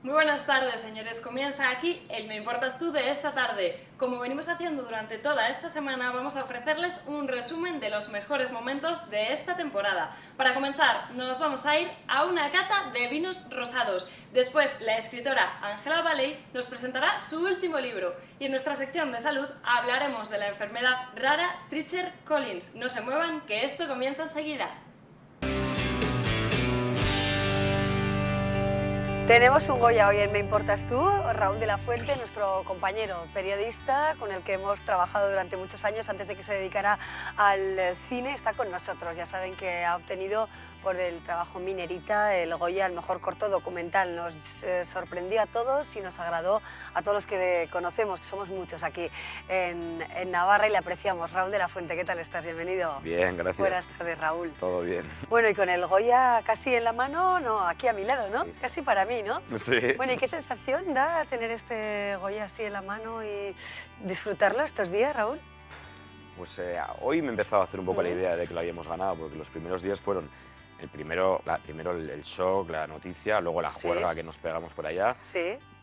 Muy buenas tardes, señores. Comienza aquí el Me Importas Tú de esta tarde. Como venimos haciendo durante toda esta semana, vamos a ofrecerles un resumen de los mejores momentos de esta temporada. Para comenzar, nos vamos a ir a una cata de vinos rosados. Después, la escritora Ángela Valley nos presentará su último libro. Y en nuestra sección de salud hablaremos de la enfermedad rara Treacher-Collins. No se muevan, que esto comienza enseguida. Tenemos un Goya hoy en Me Importas Tú, Raúl de la Fuente, nuestro compañero periodista con el que hemos trabajado durante muchos años antes de que se dedicara al cine, está con nosotros. Ya saben que ha obtenido por el trabajo Minerita el Goya al mejor corto documental. Nos sorprendió a todos y nos agradó a todos los que le conocemos, que somos muchos aquí en Navarra y le apreciamos. Raúl de la Fuente, ¿qué tal estás? Bienvenido. Bien, gracias. Buenas tardes, Raúl. Todo bien. Bueno, y con el Goya casi en la mano, no, aquí a mi lado, ¿no? Sí. Casi para mí, ¿no? Sí. Bueno, ¿y qué sensación da tener este Goya así en la mano y disfrutarlo estos días, Raúl? Pues hoy me he empezado a hacer un poco la idea de que lo habíamos ganado, porque los primeros días fueron primero el shock, la noticia, luego la juerga que nos pegamos por allá,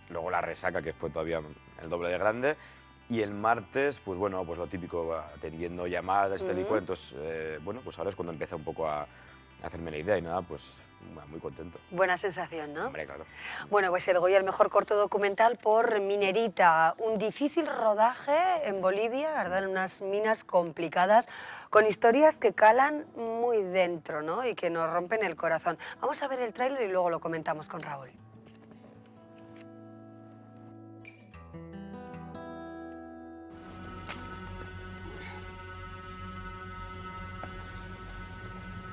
luego la resaca, que fue todavía el doble de grande, y el martes, pues bueno, pues lo típico, atendiendo llamadas, tal y cual. Entonces, bueno, pues ahora es cuando empieza un poco a hacerme la idea y nada, pues muy contento. Buena sensación, ¿no? Hombre, claro. Bueno, pues el Goya, el mejor corto documental por Minerita. Un difícil rodaje en Bolivia, ¿verdad? En unas minas complicadas, con historias que calan muy dentro, ¿no? Y que nos rompen el corazón. Vamos a ver el tráiler y luego lo comentamos con Raúl.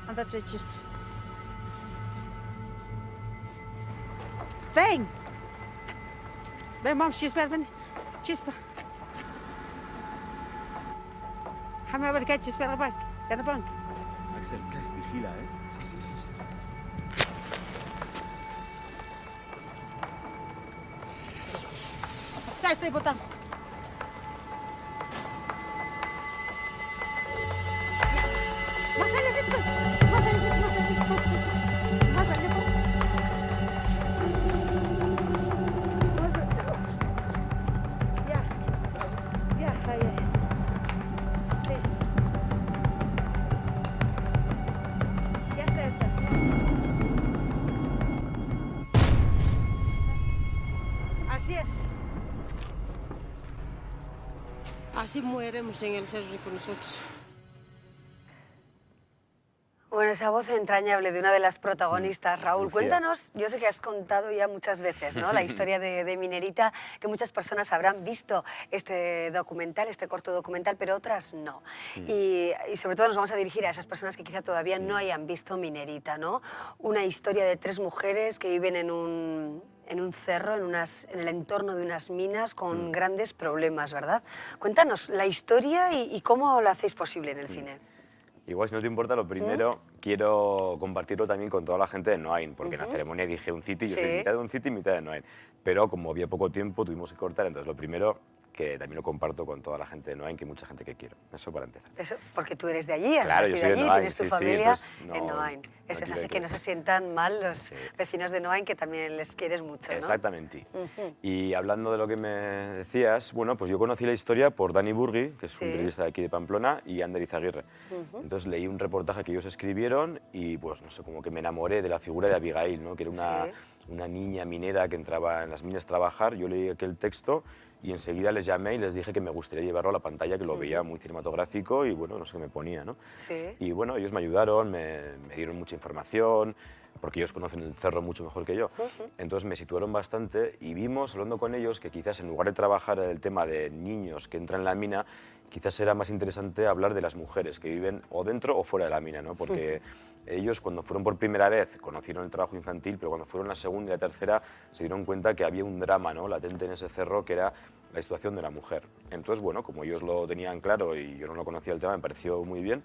Anda, chispa. Ven. Ven, vamos, chispa, ven. Chispa. Déjame ver qué chispa, Rafael. ¿Qué no pongo? Axel, ¿qué? Vigila, ¿eh? Estoy botando. Más adelante, más adelante. Así es. Así mueremos en el cerro con nosotros. Bueno, esa voz entrañable de una de las protagonistas, Raúl. Lucía. Cuéntanos, yo sé que has contado ya muchas veces, ¿no? La historia de Minerita, que muchas personas habrán visto este documental, este corto documental, pero otras no. Y sobre todo nos vamos a dirigir a esas personas que quizá todavía no hayan visto Minerita, ¿no? Una historia de tres mujeres que viven en un cerro, en el entorno de unas minas con grandes problemas, ¿verdad? Cuéntanos la historia y cómo la hacéis posible en el cine. Igual, si no te importa, lo primero quiero compartirlo también con toda la gente de Noain, porque en la ceremonia dije un City, yo soy mitad de un City y mitad de Noain. Pero como había poco tiempo, tuvimos que cortar, entonces lo primero, que también lo comparto con toda la gente de Noain, que hay mucha gente que quiero. Eso para empezar. Eso, porque tú eres de allí, has Claro, yo nacido soy de allí, Noain, tienes tu sí, familia entonces en Noain. Eso es, quiero así que no se sientan mal los vecinos de Noain, que también les quieres mucho, ¿no? Exactamente. Y hablando de lo que me decías, bueno, pues yo conocí la historia por Dani Burgui, que es un periodista de aquí de Pamplona, y Ander Izaguirre. Entonces leí un reportaje que ellos escribieron y, pues, no sé, como que me enamoré de la figura de Abigail, ¿no? Que era una niña minera que entraba en las minas a trabajar. Yo leí aquel texto y enseguida les llamé y les dije que me gustaría llevarlo a la pantalla, que lo veía muy cinematográfico y, bueno, no sé qué me ponía, ¿no? Y, bueno, ellos me ayudaron, me dieron mucha información, porque ellos conocen el cerro mucho mejor que yo. Entonces me situaron bastante y vimos, hablando con ellos, que quizás en lugar de trabajar el tema de niños que entran en la mina, quizás era más interesante hablar de las mujeres que viven o dentro o fuera de la mina, ¿no? Porque ellos, cuando fueron por primera vez, conocieron el trabajo infantil, pero cuando fueron la segunda y la tercera se dieron cuenta que había un drama, ¿no?, latente en ese cerro, que era la situación de la mujer. Entonces, bueno, como ellos lo tenían claro y yo no lo conocía el tema, me pareció muy bien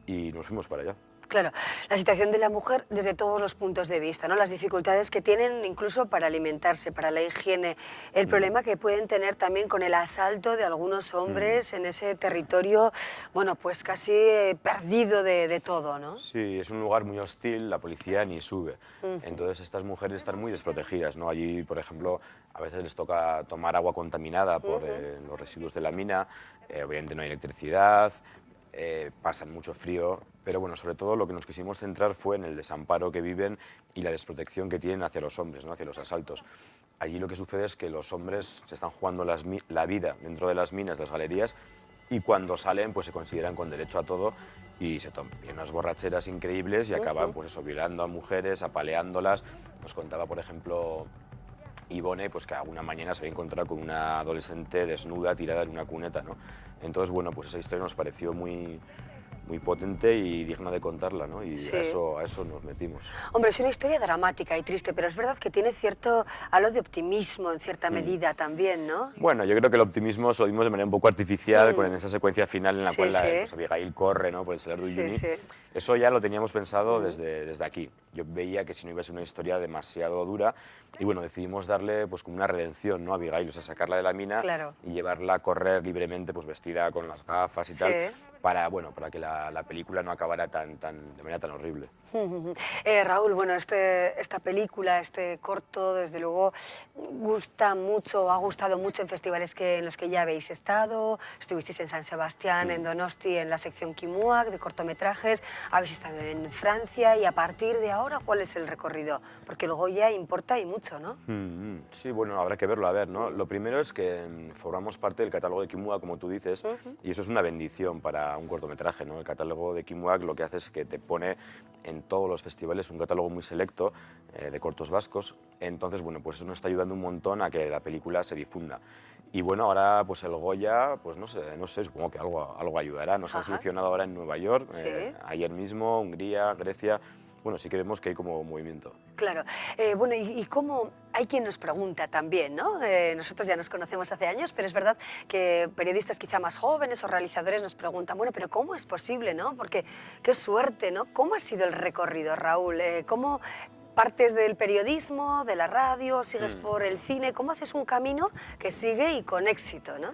y nos fuimos para allá. Claro, la situación de la mujer desde todos los puntos de vista, ¿no? Las dificultades que tienen incluso para alimentarse, para la higiene, el problema que pueden tener también con el asalto de algunos hombres en ese territorio, bueno, pues casi perdido de todo, ¿no? Sí, es un lugar muy hostil, la policía ni sube. Entonces estas mujeres están muy desprotegidas, ¿no? Allí, por ejemplo, a veces les toca tomar agua contaminada por los residuos de la mina, obviamente no hay electricidad, pasan mucho frío, pero bueno, sobre todo lo que nos quisimos centrar fue en el desamparo que viven y la desprotección que tienen hacia los hombres, ¿no? Hacia los asaltos. Allí lo que sucede es que los hombres se están jugando la vida dentro de las minas, las galerías, y cuando salen pues se consideran con derecho a todo y se toman unas borracheras increíbles y acaban pues eso, violando a mujeres, apaleándolas. Nos contaba, por ejemplo, Ivone, pues que alguna mañana se había encontrado con una adolescente desnuda tirada en una cuneta, ¿no? Entonces, bueno, pues esa historia nos pareció muy potente y digna de contarla, ¿no? Y Sí. a eso nos metimos. Hombre, es una historia dramática y triste, pero es verdad que tiene cierto halo de optimismo en cierta medida también, ¿no? Bueno, yo creo que el optimismo se lo dimos de manera un poco artificial con esa secuencia final en la Sí, cual sí. pues, Abigail corre, ¿no? Por el Salar de Sí, Uyuni. sí. Eso ya lo teníamos pensado desde aquí. Yo veía que si no iba a ser una historia demasiado dura y bueno, decidimos darle pues como una redención, ¿no? A Abigail, o sea, sacarla de la mina Claro. y llevarla a correr libremente, pues vestida con las gafas y tal, Sí. para que la película no acabara de manera tan horrible. Raúl, bueno, esta película, este corto, desde luego, gusta mucho, ha gustado mucho en festivales en los que ya habéis estado. Estuvisteis en San Sebastián, en Donosti, en la sección Kimuak de cortometrajes. Habéis estado en Francia y a partir de ahora, ¿cuál es el recorrido? Porque el Goya importa y mucho, ¿no? Sí, bueno, habrá que verlo, a ver, ¿no? Lo primero es que formamos parte del catálogo de Kimuak, como tú dices, y eso es una bendición para un cortometraje, ¿no? El catálogo de Kimuak lo que hace es que te pone en todos los festivales un catálogo muy selecto de cortos vascos, entonces, bueno, pues eso nos está ayudando un montón a que la película se difunda. Y bueno, ahora pues el Goya, pues no sé, supongo que algo ayudará. Nos han seleccionado ahora en Nueva York, Sí. ayer mismo, Hungría, Grecia. Bueno, sí que vemos que hay como movimiento. Claro. Bueno, y cómo hay quien nos pregunta también, ¿no? Nosotros ya nos conocemos hace años, pero es verdad que periodistas quizá más jóvenes o realizadores nos preguntan, bueno, pero ¿cómo es posible, no? Porque qué suerte, ¿no? ¿Cómo ha sido el recorrido, Raúl? ¿Cómo partes del periodismo, de la radio, sigues por el cine? ¿Cómo haces un camino que sigue y con éxito, no?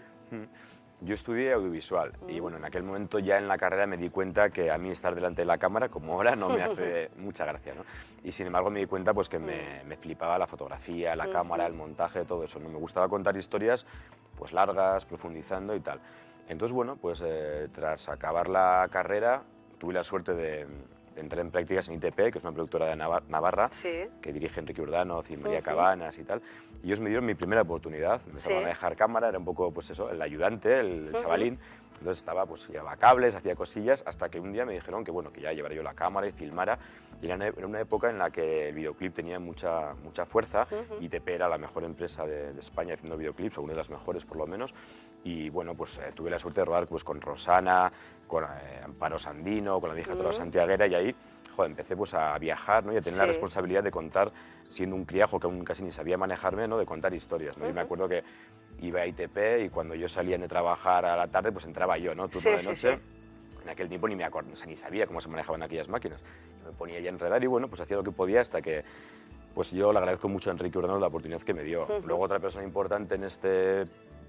Yo estudié audiovisual y bueno, en aquel momento ya en la carrera me di cuenta que a mí estar delante de la cámara, como ahora, no me hace mucha gracia, ¿no? Y sin embargo me di cuenta pues que me flipaba la fotografía, la cámara, el montaje, todo eso, ¿no? Me gustaba contar historias pues largas, profundizando y tal. Entonces, bueno, pues tras acabar la carrera tuve la suerte de entrar en prácticas en ITP, que es una productora de Navarra, Sí. que dirige Enrique Urdanoz y María Cabanas y tal. Y ellos me dieron mi primera oportunidad. Me empezaron a dejar cámara, era un poco pues eso, el ayudante, el chavalín. Entonces estaba, pues llevaba cables, hacía cosillas, hasta que un día me dijeron que bueno, que ya llevaría yo la cámara y filmara. Y era una época en la que el videoclip tenía mucha fuerza. ITP era la mejor empresa de España haciendo videoclips, o una de las mejores por lo menos. Y bueno, pues tuve la suerte de rodar pues, con Rosana, con Amparo Sandino, con la vieja Tola Santiaguera, y ahí joder, empecé pues, a viajar, ¿no? Y a tener la responsabilidad de contar, siendo un criajo que aún casi ni sabía manejarme, ¿no? De contar historias, ¿no? Y me acuerdo que iba a ITP y cuando yo salía de trabajar a la tarde, pues entraba yo, ¿no? Turno de noche. En aquel tiempo ni me acuerdo, o sea, ni sabía cómo se manejaban aquellas máquinas. Yo me ponía ya a enredar y bueno, pues hacía lo que podía hasta que pues yo le agradezco mucho a Enrique Urdanoz la oportunidad que me dio. Luego otra persona importante en este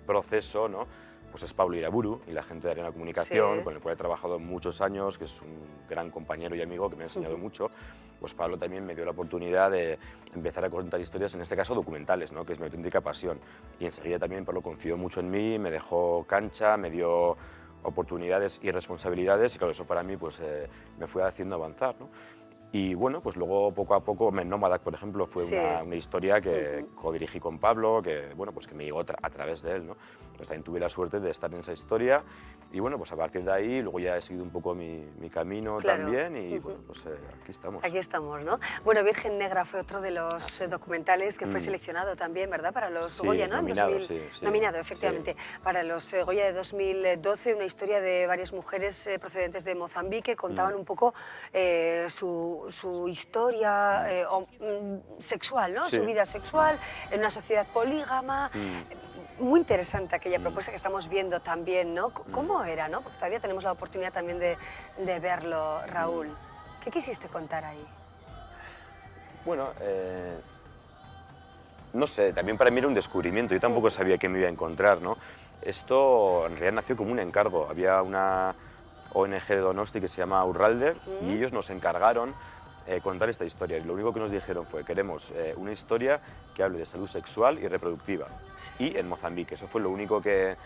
proceso, ¿no? Pues es Pablo Iraburu y la gente de Arena Comunicación, con el cual he trabajado muchos años, que es un gran compañero y amigo que me ha enseñado mucho. Pues Pablo también me dio la oportunidad de empezar a contar historias, en este caso documentales, ¿no? Que es mi auténtica pasión. Y enseguida también Pablo confió mucho en mí, me dejó cancha, me dio oportunidades y responsabilidades y claro, eso para mí pues, me fue haciendo avanzar, ¿no? Y bueno, pues luego poco a poco, Nómadas, por ejemplo, fue una historia que codirigí con Pablo, que, bueno, pues que me llegó a través de él, ¿no? Pues también tuve la suerte de estar en esa historia y bueno, pues a partir de ahí luego ya he seguido un poco mi camino también y bueno, pues aquí estamos. Aquí estamos, ¿no? Bueno, Virgen Negra fue otro de los documentales que fue seleccionado también, ¿verdad? Para los Goya, ¿no? Nominado, Nominado, efectivamente. Para los Goya de 2012, una historia de varias mujeres procedentes de Mozambique, contaban un poco su historia sexual, ¿no? Su vida sexual en una sociedad polígama. Muy interesante aquella propuesta que estamos viendo también, ¿no? ¿Cómo era, no? Porque todavía tenemos la oportunidad también de verlo, Raúl. ¿Qué quisiste contar ahí? Bueno, no sé, también para mí era un descubrimiento, yo tampoco sabía qué me iba a encontrar, ¿no? Esto en realidad nació como un encargo, había una ONG de Donosti que se llama Urralde y ellos nos encargaron contar esta historia. Y lo único que nos dijeron fue, queremos una historia que hable de salud sexual y reproductiva y en Mozambique. Eso fue lo único que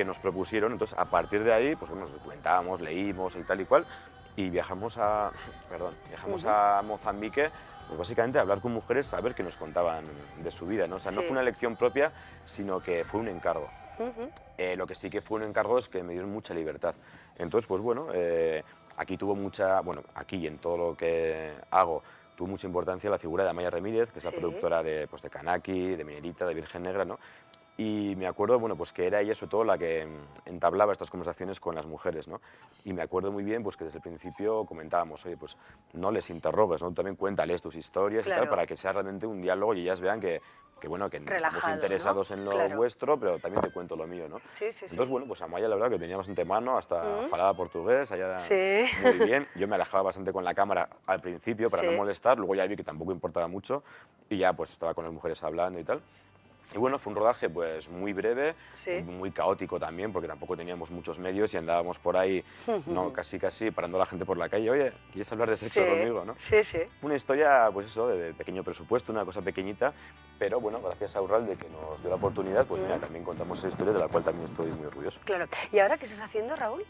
nos propusieron. Entonces, a partir de ahí, pues bueno, nos documentábamos, leímos y tal y cual, y viajamos a Mozambique, pues básicamente a hablar con mujeres, a ver qué nos contaban de su vida, ¿no? O sea, no fue una elección propia, sino que fue un encargo. Lo que sí que fue un encargo es que me dieron mucha libertad. Entonces, pues bueno, aquí tuvo mucha, bueno, aquí y en todo lo que hago, tuvo mucha importancia la figura de Amaya Ramírez, que es la productora de Kanaki, de Minerita, de Virgen Negra, ¿no? Y me acuerdo, bueno, pues que era ella sobre todo la que entablaba estas conversaciones con las mujeres, ¿no? Y me acuerdo muy bien, pues que desde el principio comentábamos, oye, pues no les interrogues, ¿no? Tú también cuéntales tus historias y tal, para que sea realmente un diálogo y ellas vean que bueno, que relajado, estamos interesados, ¿no?, en lo vuestro, pero también te cuento lo mío, ¿no? Sí, sí, Entonces, bueno, pues Amaya la verdad que tenía bastante mano, hasta falaba portugués, allá muy bien. Yo me alejaba bastante con la cámara al principio para no molestar, luego ya vi que tampoco importaba mucho y ya pues estaba con las mujeres hablando y tal. Y bueno, fue un rodaje pues muy breve, muy caótico también, porque tampoco teníamos muchos medios y andábamos por ahí, no, casi parando a la gente por la calle, oye, ¿quieres hablar de sexo conmigo, no? Sí, sí. Una historia, pues eso, de pequeño presupuesto, una cosa pequeñita, pero bueno, gracias a Urralde que nos dio la oportunidad, pues mira, también contamos esa historia de la cual también estoy muy orgulloso. Claro. ¿Y ahora qué estás haciendo, Raúl?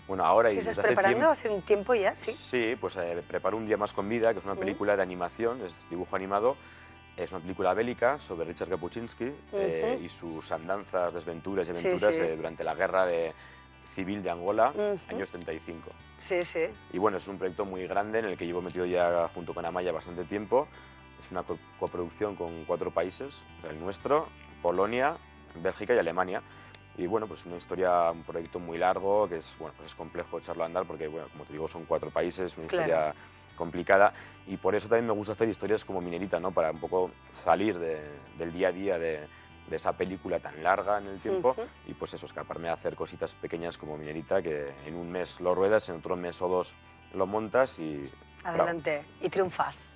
Bueno, ahora y ¿Qué estás desde preparando hace un tiempo ya? Sí. Sí, pues preparo Un día más con vida, que es una película de animación, es dibujo animado. Es una película bélica sobre Richard Kapuscinski y sus andanzas, desventuras y aventuras durante la guerra civil de Angola, años 35. Sí, sí. Y bueno, es un proyecto muy grande en el que llevo metido ya junto con Amaya bastante tiempo. Es una coproducción con 4 países, el nuestro, Polonia, Bélgica y Alemania. Y bueno, pues una historia, un proyecto muy largo, que es, bueno, pues es complejo echarlo a andar porque, bueno, como te digo, son 4 países, una historia complicada, y por eso también me gusta hacer historias como Minerita, ¿no? Para un poco salir del día a día de esa película tan larga en el tiempo y pues eso, escaparme a hacer cositas pequeñas como Minerita, que en un mes lo ruedas, en otro mes o 2 lo montas y... Adelante, bravo. y triunfas.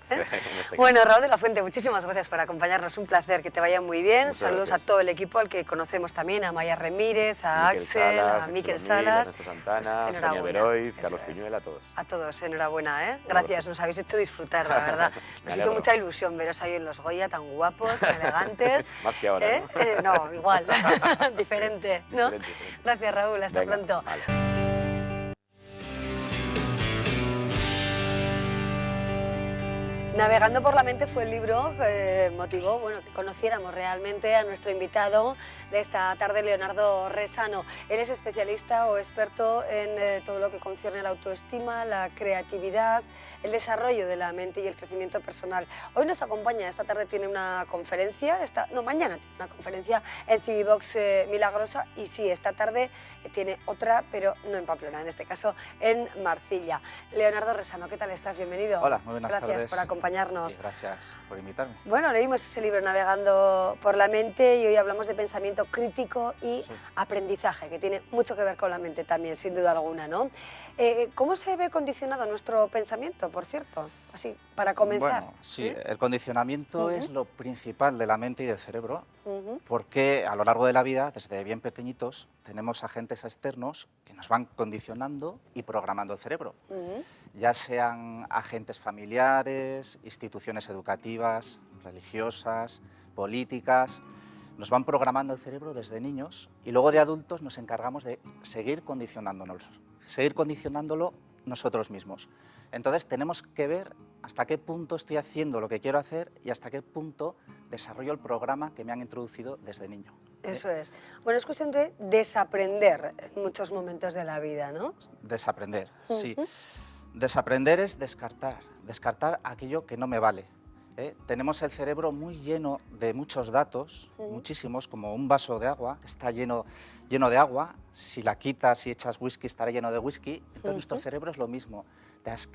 Bueno, Raúl de la Fuente, muchísimas gracias por acompañarnos, un placer, que te vaya muy bien. Muchas Saludos gracias. A todo el equipo, al que conocemos también, a Maya Ramírez, a Axel, a Miquel Salas, Ernesto Santana, pues, Sonia Beroiz, Carlos Piñuela, a todos. A todos, enhorabuena, ¿eh? Gracias, nos habéis hecho disfrutar, la verdad. Nos hizo mucha ilusión veros ahí en los Goya, tan guapos, tan elegantes. Más que ahora, ¿no? No, igual, diferente, ¿no? Diferente. Gracias, Raúl, hasta Venga, pronto. vale. Navegando por la mente fue el libro que motivó, bueno, que conociéramos realmente a nuestro invitado de esta tarde, Leonardo Resano. Él es especialista o experto en todo lo que concierne a la autoestima, la creatividad, el desarrollo de la mente y el crecimiento personal. Hoy nos acompaña, esta tarde tiene una conferencia, mañana tiene una conferencia en Civivox Milagrosa, y sí, esta tarde tiene otra, pero no en Pamplona, en este caso en Marcilla. Leonardo Resano, ¿qué tal estás? Bienvenido. Hola, muy buenas tardes. Gracias por acompañarnos. Y gracias por invitarme. Bueno, leímos ese libro, Navegando por la mente, y hoy hablamos de pensamiento crítico y aprendizaje, que tiene mucho que ver con la mente también, sin duda alguna, ¿no? ¿Cómo se ve condicionado nuestro pensamiento, por cierto? Así, para comenzar. Bueno, sí, el condicionamiento es lo principal de la mente y del cerebro, porque a lo largo de la vida, desde bien pequeñitos, tenemos agentes externos que nos van condicionando y programando el cerebro. Ya sean agentes familiares, instituciones educativas, religiosas, políticas, nos van programando el cerebro desde niños y luego de adultos nos encargamos de seguir condicionándolo nosotros mismos. Entonces tenemos que ver hasta qué punto estoy haciendo lo que quiero hacer y hasta qué punto desarrollo el programa que me han introducido desde niño. Eso es. Bueno, es cuestión de desaprender en muchos momentos de la vida, ¿no? Desaprender, sí. Desaprender es descartar aquello que no me vale. Tenemos el cerebro muy lleno de muchos datos, muchísimos, como un vaso de agua, que está lleno de agua. Si la quitas y echas whisky, estará lleno de whisky. Entonces nuestro cerebro es lo mismo.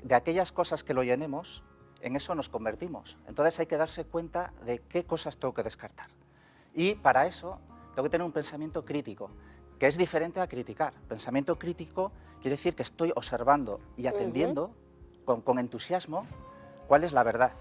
De aquellas cosas que lo llenemos, en eso nos convertimos. Entonces hay que darse cuenta de qué cosas tengo que descartar. Y para eso tengo que tener un pensamiento crítico, que es diferente a criticar. Pensamiento crítico quiere decir que estoy observando y atendiendo con entusiasmo cuál es la verdad.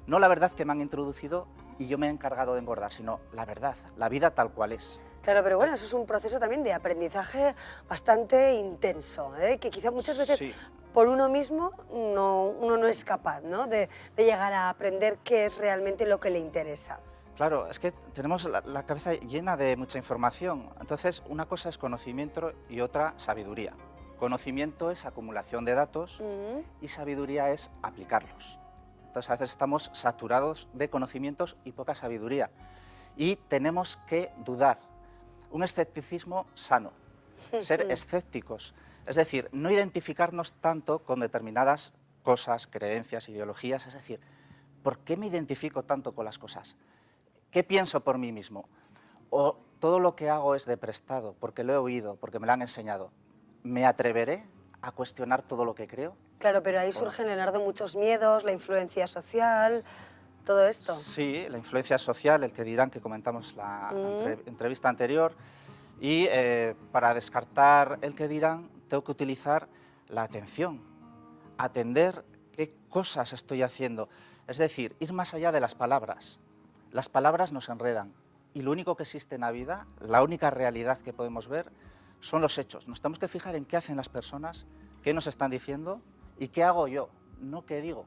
No la verdad que me han introducido y yo me he encargado de engordar, sino la verdad, la vida tal cual es. Claro, pero bueno, eso es un proceso también de aprendizaje bastante intenso, ¿eh? Que quizá muchas veces Sí. por uno mismo uno no es capaz, ¿no? de llegar a aprender qué es realmente lo que le interesa. Claro, es que tenemos la cabeza llena de mucha información. Entonces, una cosa es conocimiento y otra sabiduría. Conocimiento es acumulación de datos y sabiduría es aplicarlos. Entonces, a veces estamos saturados de conocimientos y poca sabiduría. Y tenemos que dudar. Un escepticismo sano. Ser escépticos. Es decir, no identificarnos tanto con determinadas cosas, creencias, ideologías. Es decir, ¿por qué me identifico tanto con las cosas? ¿Qué pienso por mí mismo? ¿O todo lo que hago es de prestado, porque lo he oído, porque me lo han enseñado? ¿Me atreveré a cuestionar todo lo que creo? Claro, pero ahí surgen, Leonardo, muchos miedos, la influencia social, todo esto. Sí, la influencia social, el que dirán, que comentamos la entrevista anterior. Y para descartar el que dirán, tengo que utilizar la atención, atender qué cosas estoy haciendo. Es decir, ir más allá de las palabras. Las palabras nos enredan y lo único que existe en la vida, la única realidad que podemos ver, son los hechos. Nos tenemos que fijar en qué hacen las personas, qué nos están diciendo y qué hago yo, no qué digo.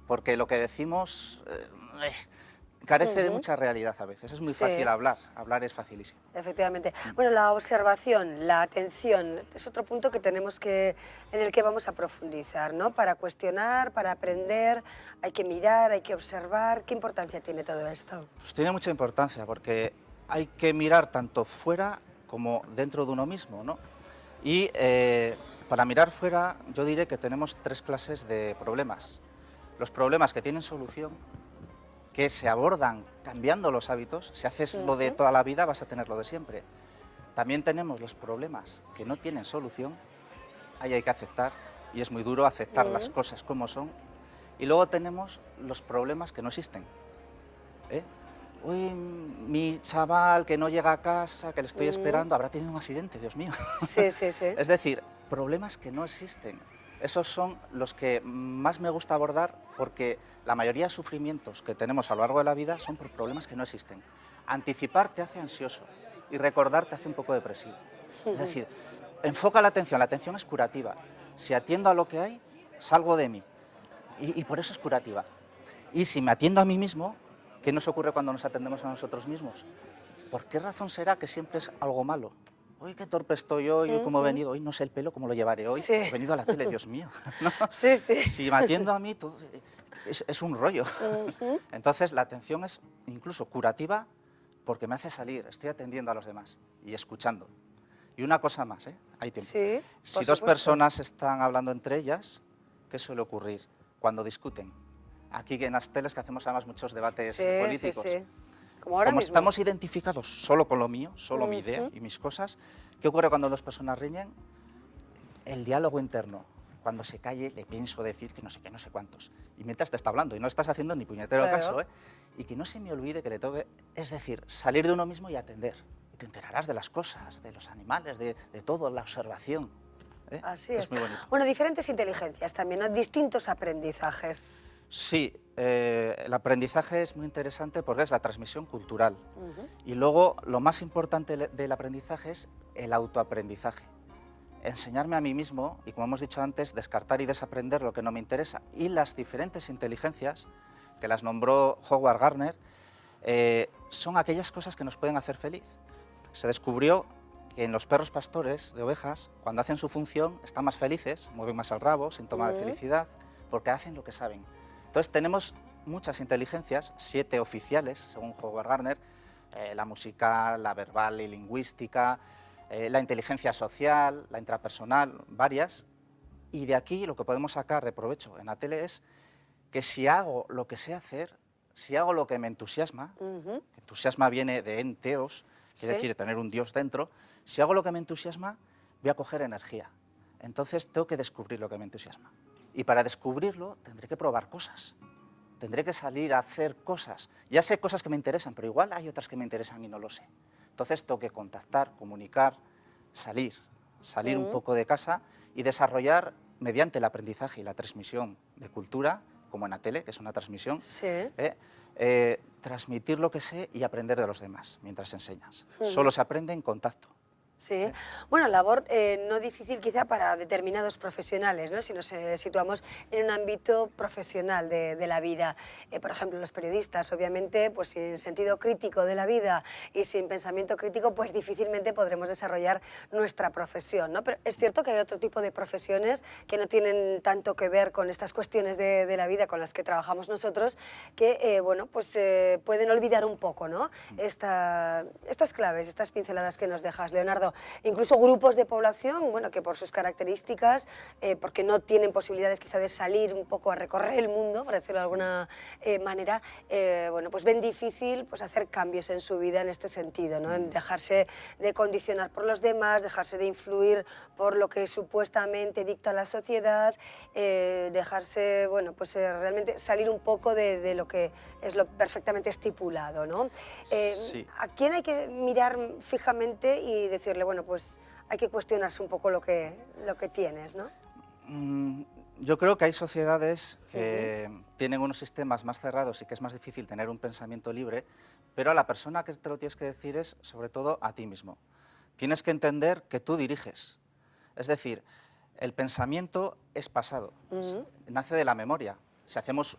Porque lo que decimos carece de mucha realidad a veces. Es muy fácil hablar es facilísimo. Efectivamente. Bueno, la observación, la atención, es otro punto que en el que vamos a profundizar, ¿no? Para cuestionar, para aprender, hay que mirar, hay que observar. ¿Qué importancia tiene todo esto? Pues tiene mucha importancia porque hay que mirar tanto fuera como dentro de uno mismo, ¿no? Y para mirar fuera yo diré que tenemos 3 clases de problemas. Los problemas que tienen solución, que se abordan cambiando los hábitos. Si haces lo de toda la vida, vas a tener lo de siempre. También tenemos los problemas que no tienen solución. Ahí hay que aceptar, y es muy duro aceptar las cosas como son. Y luego tenemos los problemas que no existen. Uy, mi chaval que no llega a casa, que le estoy esperando, habrá tenido un accidente, Dios mío. Sí, sí, sí. Es decir, problemas que no existen. Esos son los que más me gusta abordar porque la mayoría de sufrimientos que tenemos a lo largo de la vida son por problemas que no existen. Anticipar te hace ansioso y recordar te hace un poco depresivo. Es decir, enfoca la atención es curativa. Si atiendo a lo que hay, salgo de mí y por eso es curativa. Y si me atiendo a mí mismo, ¿qué nos ocurre cuando nos atendemos a nosotros mismos? ¿Por qué razón será que siempre es algo malo? Hoy qué torpe estoy hoy, cómo he venido, hoy no sé el pelo, cómo lo llevaré hoy, he venido a la tele, Dios mío. ¿No? Sí, sí. Si me atiendo a mí, todo es un rollo. Entonces la atención es incluso curativa porque me hace salir, estoy atendiendo a los demás y escuchando. Y una cosa más, hay tiempo. Sí, si dos personas están hablando entre ellas, ¿qué suele ocurrir cuando discuten? Aquí en las teles que hacemos además muchos debates políticos. Sí, sí. Como ahora Como mismo. estamos identificados solo con lo mío, solo mi idea y mis cosas, ¿qué ocurre cuando dos personas riñen? El diálogo interno. Cuando se calle, le pienso decir que no sé qué, no sé cuántos. Y mientras te está hablando, y no estás haciendo ni puñetero caso, Y que no se me olvide que le toque, es decir, salir de uno mismo y atender. Y te enterarás de las cosas, de los animales, de todo, la observación. Así es. Es muy bonito. Bueno, diferentes inteligencias también, ¿no? Distintos aprendizajes. Sí, el aprendizaje es muy interesante porque es la transmisión cultural. Y luego, lo más importante del aprendizaje es el autoaprendizaje. Enseñarme a mí mismo, y como hemos dicho antes, descartar y desaprender lo que no me interesa. Y las diferentes inteligencias, que las nombró Howard Gardner, son aquellas cosas que nos pueden hacer feliz. Se descubrió que en los perros pastores de ovejas, cuando hacen su función, están más felices, mueven más el rabo, síntoma de felicidad, porque hacen lo que saben. Entonces tenemos muchas inteligencias, 7 oficiales, según Howard Gardner, la musical, la verbal y lingüística, la inteligencia social, la intrapersonal, varias, y de aquí lo que podemos sacar de provecho en la tele es que si hago lo que sé hacer, si hago lo que me entusiasma, entusiasma viene de enteos, quiere decir tener un Dios dentro, si hago lo que me entusiasma, voy a coger energía. Entonces tengo que descubrir lo que me entusiasma. Y para descubrirlo tendré que probar cosas, tendré que salir a hacer cosas. Ya sé cosas que me interesan, pero igual hay otras que me interesan y no lo sé. Entonces tengo que contactar, comunicar, salir un poco de casa y desarrollar mediante el aprendizaje y la transmisión de cultura, como en la tele, que es una transmisión, Sí. Transmitir lo que sé y aprender de los demás mientras enseñas. Solo se aprende en contacto. Sí, bueno, labor no difícil quizá para determinados profesionales, ¿no? Si nos situamos en un ámbito profesional de la vida. Por ejemplo, los periodistas, obviamente, pues sin sentido crítico de la vida y sin pensamiento crítico, pues difícilmente podremos desarrollar nuestra profesión, ¿no? Pero es cierto que hay otro tipo de profesiones que no tienen tanto que ver con estas cuestiones de la vida con las que trabajamos nosotros, que, bueno, pues pueden olvidar un poco, ¿no? Estas claves, estas pinceladas que nos dejas, Leonardo. Incluso grupos de población, bueno, que por sus características, porque no tienen posibilidades quizá de salir un poco a recorrer el mundo, por decirlo de alguna manera, bueno, pues ven difícil pues, hacer cambios en su vida en este sentido, ¿no? En dejarse de condicionar por los demás, dejarse de influir por lo que supuestamente dicta la sociedad, dejarse, bueno, pues realmente salir un poco de lo que es lo perfectamente estipulado, ¿no? Sí. ¿A quién hay que mirar fijamente y decirle, bueno, pues hay que cuestionarse un poco lo que tienes, ¿no? Yo creo que hay sociedades que tienen unos sistemas más cerrados y que es más difícil tener un pensamiento libre, pero a la persona que te lo tienes que decir es, sobre todo, a ti mismo. Tienes que entender que tú diriges. Es decir, el pensamiento es pasado, nace de la memoria. Si hacemos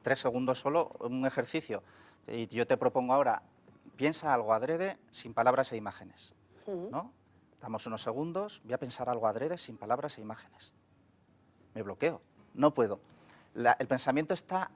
3 segundos solo, un ejercicio, y yo te propongo ahora, piensa algo adrede sin palabras e imágenes, ¿no? Damos unos segundos, voy a pensar algo adrede sin palabras e imágenes. Me bloqueo, no puedo. El pensamiento está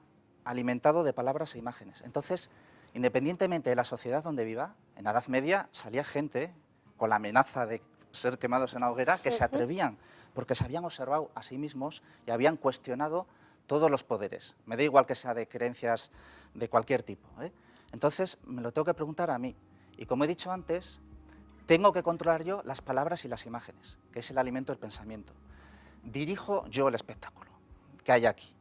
alimentado de palabras e imágenes. Entonces, independientemente de la sociedad donde viva, en la Edad Media salía gente con la amenaza de ser quemados en la hoguera que se atrevían, porque se habían observado a sí mismos y habían cuestionado todos los poderes. Me da igual que sea de creencias de cualquier tipo, ¿eh? Entonces, me lo tengo que preguntar a mí. Y como he dicho antes, tengo que controlar yo las palabras y las imágenes, que es el alimento del pensamiento. Dirijo yo el espectáculo que hay aquí.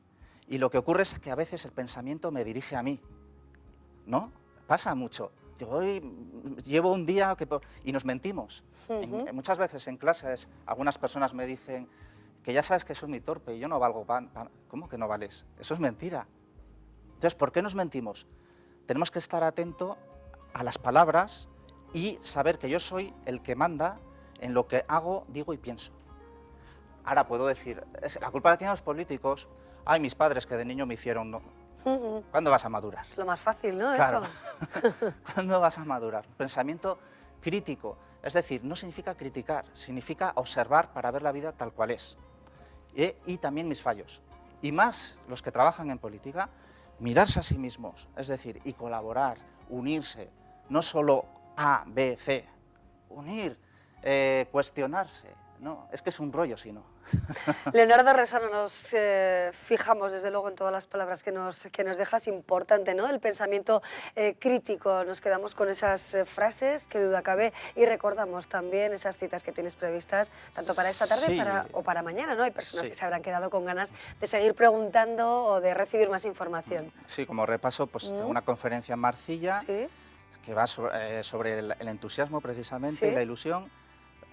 Y lo que ocurre es que a veces el pensamiento me dirige a mí, ¿no? Pasa mucho. Yo hoy llevo un día y nos mentimos. Muchas veces en clases algunas personas me dicen que ya sabes que soy muy torpe y yo no valgo pan. ¿Cómo que no vales? Eso es mentira. Entonces, ¿por qué nos mentimos? Tenemos que estar atentos a las palabras y saber que yo soy el que manda en lo que hago, digo y pienso. Ahora puedo decir, la culpa la tienen los políticos. Ay, mis padres que de niño me hicieron... No. ¿Cuándo vas a madurar? Es lo más fácil, ¿no? Claro. Eso. ¿Cuándo vas a madurar? Pensamiento crítico. Es decir, no significa criticar, significa observar para ver la vida tal cual es. Y también mis fallos. Y más los que trabajan en política, mirarse a sí mismos, es decir, y colaborar, unirse, no solo A, B, C, unir, cuestionarse, no, es que es un rollo si no. Leonardo Resano, nos fijamos desde luego en todas las palabras que nos dejas, importante, ¿no? El pensamiento crítico, nos quedamos con esas frases, que duda cabe, y recordamos también esas citas que tienes previstas, tanto para esta tarde Sí. o para mañana, ¿no? Hay personas Sí. que se habrán quedado con ganas de seguir preguntando o de recibir más información. Sí, como repaso, pues tengo una conferencia en Marcilla ¿Sí? que va sobre el entusiasmo precisamente Sí. y la ilusión.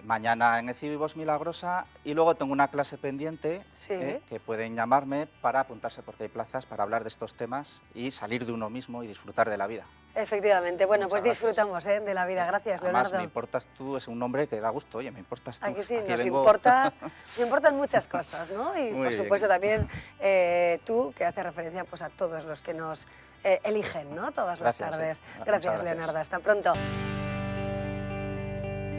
Mañana en Ecibibos Milagrosa y luego tengo una clase pendiente Sí. Que pueden llamarme para apuntarse porque hay plazas para hablar de estos temas y salir de uno mismo y disfrutar de la vida. Efectivamente. Bueno, Muchas pues gracias. disfrutamos de la vida. Gracias, Además, Leonardo. me importas tú, es un nombre que da gusto, oye, me importas tú. Aquí sí, Aquí nos vengo- importan muchas cosas, ¿no? Y Muy por bien. supuesto también tú, que hace referencia pues, a todos los que nos eligen, ¿no? Todas las Gracias, tardes. muchas Gracias, gracias. Leonardo. Hasta pronto.